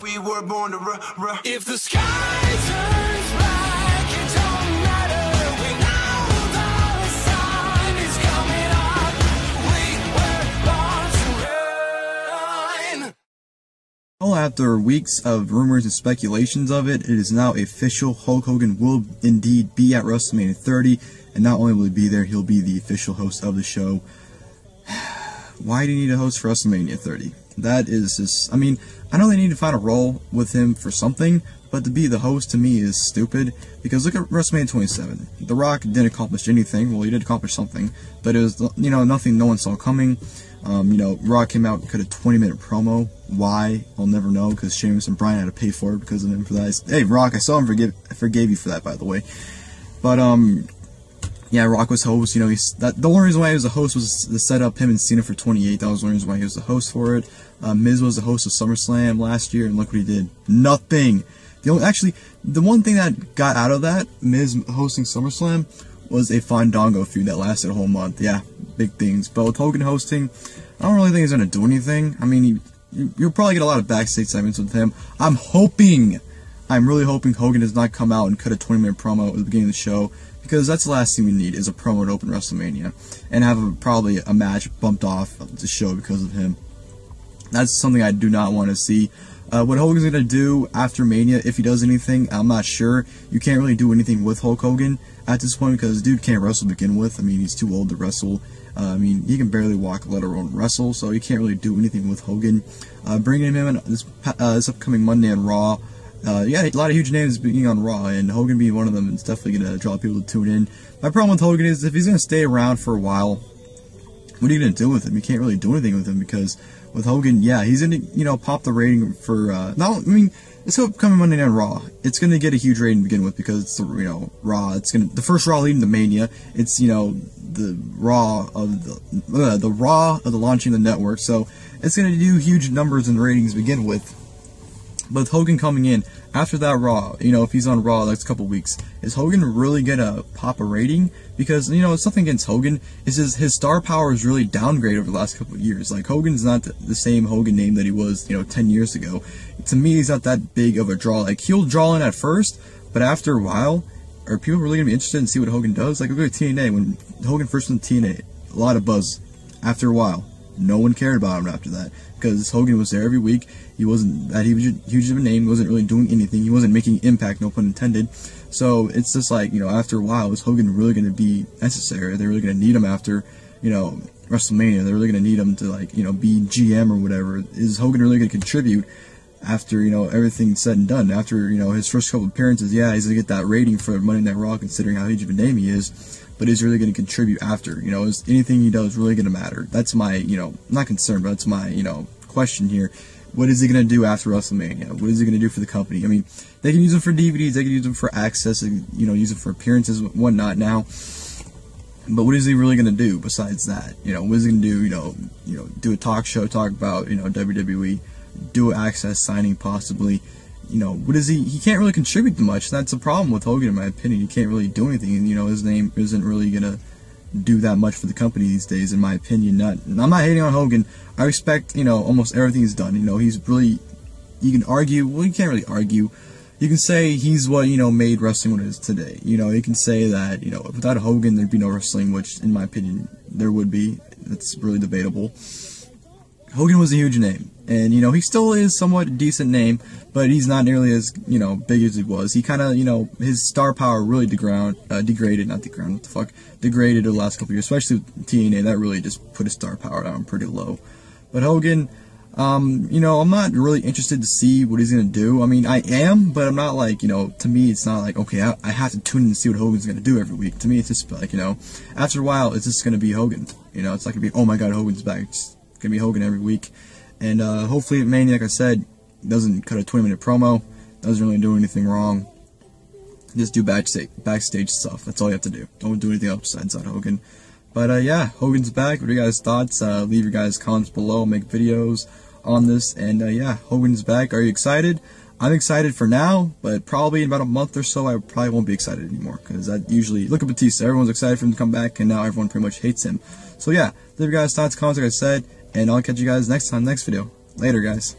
We were born to If the sky turns black, it don't matter. We know the sun is coming up. We were born to run. Well, after weeks of rumors and speculations of it, it is now official. Hulk Hogan will indeed be at WrestleMania 30, and not only will he be there, he'll be the official host of the show. Why do you need a host for WrestleMania 30? That is just, I mean, I know they need to find a role with him for something, but to be the host to me is stupid, because look at WrestleMania 27. The Rock didn't accomplish anything. Well, he did accomplish something, but it was, nothing no one saw coming. Rock came out and cut a 20-minute promo. Why? I'll never know, because Sheamus and Bryan had to pay for it because of him for that. Hey, Rock, I saw him forgave you for that, by the way. But, yeah, Rock was host. The only reason why he was a host was to set up him and Cena for 28. That was the only reason why he was the host for it. Miz was the host of SummerSlam last year, and look what he did. Nothing. The one thing that got out of that, Miz hosting SummerSlam, was a Fandango feud that lasted a whole month. Yeah, big things. But with Hogan hosting, I don't really think he's going to do anything. I mean, you'll probably get a lot of backstage segments with him. I'm really hoping Hogan does not come out and cut a 20-minute promo at the beginning of the show, because that's the last thing we need, is a promo to open WrestleMania, and have probably a match bumped off the show because of him. That's something I do not want to see. What Hogan's going to do after Mania, if he does anything, I'm not sure. You can't really do anything with Hulk Hogan at this point, because the dude can't wrestle to begin with. I mean, he's too old to wrestle. He can barely walk, let alone wrestle, so you can't really do anything with Hogan. Bringing him in this upcoming Monday on Raw, yeah, a lot of huge names being on Raw, and Hogan being one of them is definitely going to draw people to tune in. My problem with Hogan is, if he's going to stay around for a while, what are you going to do with him? You can't really do anything with him, because with Hogan, yeah, he's going to, pop the rating for, this upcoming Monday Night Raw, it's going to get a huge rating to begin with, because it's, Raw, the first Raw leading to Mania, it's, the Raw of the launching of the network, so it's going to do huge numbers and ratings to begin with. But with Hogan coming in after that Raw, if he's on Raw the next couple weeks, is Hogan really gonna pop a rating? Because, it's nothing against Hogan, it's just his star power is really downgraded over the last couple of years. Like, Hogan's not the same Hogan name that he was, 10 years ago. To me, he's not that big of a draw. Like, he'll draw in at first, but after a while, are people really gonna be interested in see what Hogan does? Like, look at TNA. When Hogan first went to TNA, a lot of buzz. After a while, no one cared about him after that, because Hogan was there every week. He wasn't that huge of a name. He wasn't really doing anything. He wasn't making impact, no pun intended. So it's just like, after a while, is Hogan really going to be necessary? They're really going to need him after, WrestleMania. They're really going to need him to, be GM or whatever. Is Hogan really going to contribute after, everything's said and done? After, his first couple appearances, yeah, he's going to get that rating for Monday Night Raw, considering how huge of a name he is. But is he really going to contribute after? Is anything he does really going to matter? That's my, not concern, but that's my, question here. What is he going to do after WrestleMania? What is he going to do for the company? I mean, they can use him for DVDs, they can use him for access, use him for appearances and whatnot now. But what is he really going to do besides that? What is he going to do? Do a talk show, talk about, WWE, do an access signing possibly. What is he? He can't really contribute much. That's a problem with Hogan, in my opinion. He can't really do anything, and his name isn't really gonna do that much for the company these days, in my opinion. I'm not hating on Hogan. I respect, almost everything he's done. He's really, you can argue, well, you can't really argue. You can say he's what, made wrestling what it is today. You can say that, without Hogan, there'd be no wrestling, which, in my opinion, there would be. That's really debatable. Hogan was a huge name, and, he still is somewhat a decent name, but he's not nearly as, big as he was. He kind of, his star power really degraded the last couple of years, especially with TNA. That really just put his star power down pretty low. But Hogan, I'm not really interested to see what he's going to do. I mean, I am, but I'm not like, to me, it's not like, okay, I have to tune in to see what Hogan's going to do every week. To me, it's just like, after a while, it's just going to be Hogan. It's not going to be, oh my god, Hogan's back. It's going to be Hogan every week. And hopefully Mania, like I said, doesn't cut a 20-minute promo, doesn't really do anything wrong. Just do backstage stuff. That's all you have to do. Don't do anything else besides that, Hogan. But yeah, Hogan's back. What are you guys' thoughts? Leave your guys' comments below. Make videos on this. And yeah, Hogan's back. Are you excited? I'm excited for now, but probably in about a month or so, I probably won't be excited anymore. Because that usually, look at Batista. Everyone's excited for him to come back, and now everyone pretty much hates him. So yeah, leave your guys' thoughts, comments, like I said. And I'll catch you guys next time, next video. Later, guys.